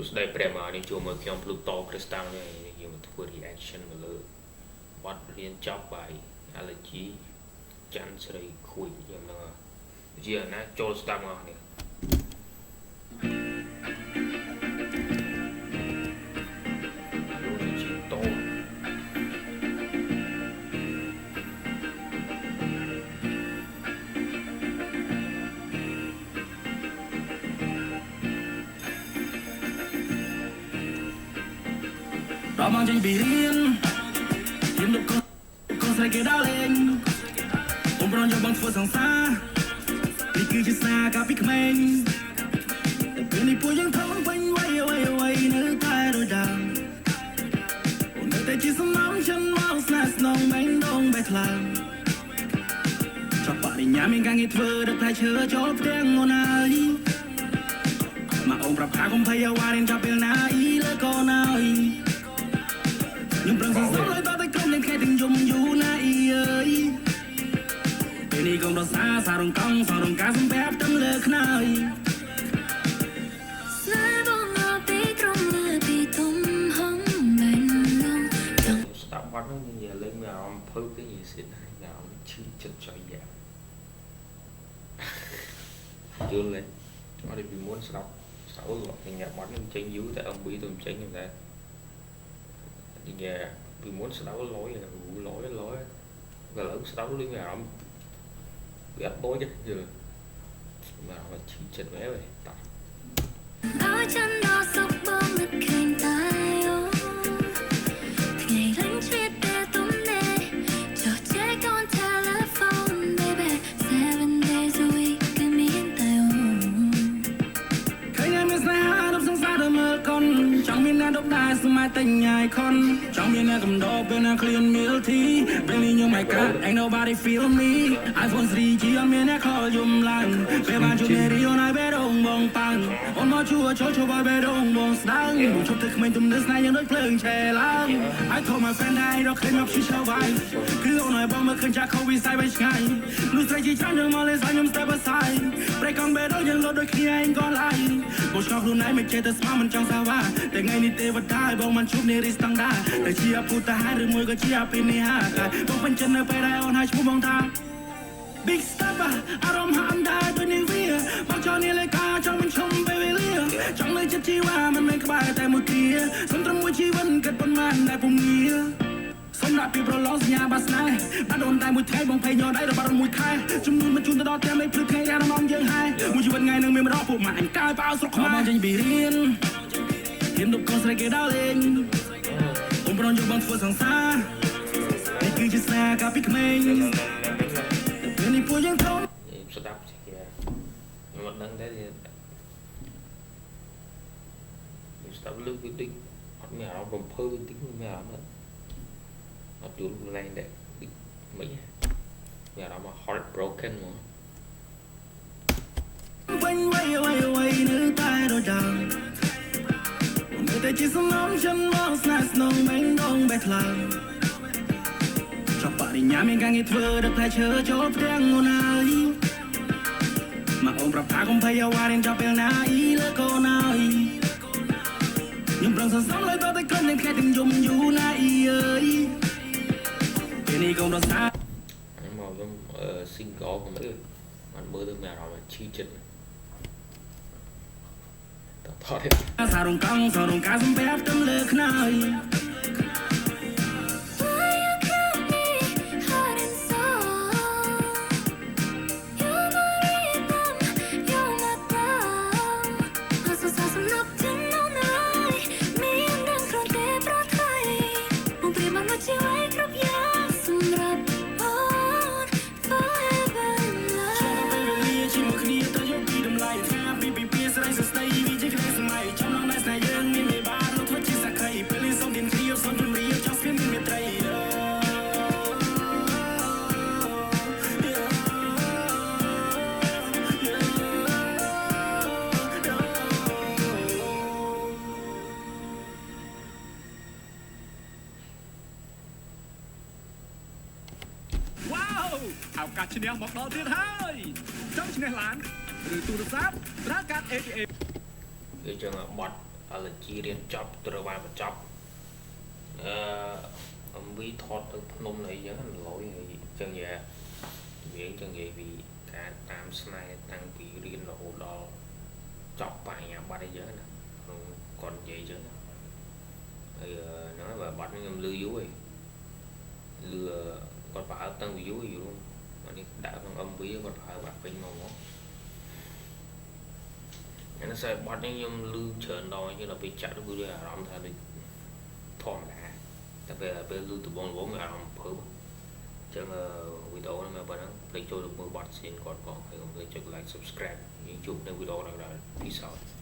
សួស្តីប្រិយមិត្តនេះចូលមកខ្ញុំ Pluto Crystal នេះយើងមកធ្វើ reaction មកលើបទរៀនចប់បាយ allergy ច័ន្ទស្រីខួយខ្ញុំនឹងជាណាចូលស្ដាប់មកនេះเรามองใจบีเรียนยืมดุคนใส่เกดาเลงผมร้อนยอมบังฟัวสังสานี่คือจิตสากับพี่เขมงแต่เป็นในผู้ยังท้องเป็นไว้เนื้อตายโดยดาวเนื้อแต่จิตสมองฉันมองสนาสนองแมงดองใบคลามชอบปะดิญญามีการเงินเธอดักไทยเชื่อจบเตียงโมนาลีมาองค์ประพาคมพยาวารินจับเป็นนาอีและก็นาอียังปรังสิ่งสองเลยต่อแต่กลมยังแค่ถึงยมอยู่นะอีเอ้ยเป็นอีกองรสาสารงกองสารงกาสมแบบตั้งเลิกนายស្ដាប់បាត់ហ្នឹងនិយាយលេងមានអារម្មណ៍ភើគេនិយាយសិនហើយអារម្មណ៍ឈឺចិត្តចុយយ៉ាយល់ទេអត់ពីមុនស្ដាប់អូញ៉ាំបាត់ហ្នឹងចេញយូរតែអំពីទៅចេញហ្នឹងដែរនិយាយពីមុនស្ដាប់លយឥឡូវស្ដាប់លេងមានអារម្មណ៍វាអត់ដូចទេយល់អារម្មណ៍ឈឺចិត្តមែនទេតាឲ្យฉันរកសុខបងនឹកឃើញតែអូថ្ងៃរញជ្រៀតតែទុំណែចុះចែកon telephone baby 7 days a week គឺមានតែអូឃើញតែមានស្នេហាដល់សង្សារដល់មើលកូនចង់មានអ្នកដប់ដែរស្មាយតែញ៉ាយខុនចង់មានអ្នកកំដរពេលណា clean meal tea ពេលនេះខ្ញុំមិនកាត់ ain't nobody feel me iPhone 3G អត់មានអ្នកខលយំឡើងពេលបានជួបនារីអូនឲ្យបេះដូងបងប៉ាំងអូនមកជួចូលបបេះដូងបងស្ដាងជប់ទឹកក្មេងទំនើស្នេហ៍យ៉ាងដូចភ្លើងឆេះឡើង I told my friend I don't claim up she show vibe គឺអូនឲ្យបងមកឃើញចាក់ COVID ស្អីវិញឆ្ងាយនោះស្រីជាច្រើនយើងមកលេងខ្ញុំ step aside ប្រេកកងបេះដូងយើងលោតដូចគ្នាឯងក៏ឡាយបងឆ្ងល់ខ្លួនឯងមិនចេះតែស្មានមិនចង់សាវ៉ាតែថ្ងៃនេះទេវតាឲ្យបងមិនជួបនារីស្តង់ដាតែជាពុទ្ធហាឬមួយក៏ជាអភិនិហាបងពេញចិត្តនៅពេលដែលអូនឲ្យឈ្មោះបងថា Big stepper អារម្មណ៍ហាក់ដែរដូចនេះវាមកចោលនេះលេខាចង់មិនឈុំពេលវេលាចង់លើចិត្តជីវ៉ាមិនមែនក្បែរតែមួយគ្រាសុំត្រឹមមួយជីវិតគិតប៉ុន្មានតែពុំងារសម្រាប់ពីប្រឡងសញ្ញាបាស្នេហ៍បានអូនតែមួយថ្ងៃបងភ័យញ័រដៃរបស់អូនមួយខែជំនួនមិនជូនទៅដល់តែមិនព្រឹកថ្ងៃរានមកយើងហើយមួយជីវិតថ្ងៃនឹងមានម្ដងពួកម៉ាក់អញកាយបោស្រុកខ្មែរមកចេញពីរៀនហ៊ានដប់កូនស្រីគេដល់លេងអូនប្រនយកបងធ្វើសង្សារនេះគឺជាស្នេហ៍កាលពីក្មេងពេលនេះពួកយើងធំស្ដាប់ជាខ្ញុំអត់ដឹងដែរស្ដាប់លឺគឺតិចអត់មានអារម្មណ៍រំភើបតិចមានអារម្មណ៍អត់យល់ឡើងដែរមិនមានអារម្មណ៍ heart broken ហ្មងវិញនៅតែរដាំនៅតែជាសំណងฉันមកស្នេហ៍ស្នងមិនដងបែកខ្លាំងចប់បរិញ្ញាមានការងារធ្វើដឹកផ្លែឈើចូលផ្ទាំងអូនហើយមកអូនប្រផាកុំភ័យអ្វីរៀនចប់ពេលណាអ៊ីលើកូនហើយខ្ញុំប្រឹងសន្សំលើតតែក្រុមនឹងខែទាំងយំយូរណាអ៊ីអើយពេលនេះកុំរសាមកខ្ញុំ single ខ្ញុំបានមើលទៅមានអារម្មណ៍ឈឺចិត្តតោះទេសារងកងសរងកាសំបែបទាំងលើខ្នើយឱកាសឈ្នះមកដល់ទៀតហើយចង់ឈ្នះឡានឬទូរស័ព្ទប្រើកាត ATM គឺចឹងបត់ là chi riêng chọc từ vào và chọc ông bí thọt từ nông này nhớ là lỗi thì chân nhà miễn chân vậy vì cả tam snai tăng bị riêng là hồ đo chọc bài nhà ba đây nhớ nè còn vậy chứ thì nói và bắt em lư dúi lừa con phải tăng bị dúi luôn mà đi đã con âm bí con phải bạc bình màu nó nó sẽ bắt em lư trơn đòi như là bị chặt nó vừa làm thay đi thòm đã tại vì là bây lư từ bốn mà làm phở chẳng video nó mà bạn lấy cho được 10 baht xin còn phải không lấy cho like subscribe YouTubeใน video này là peace out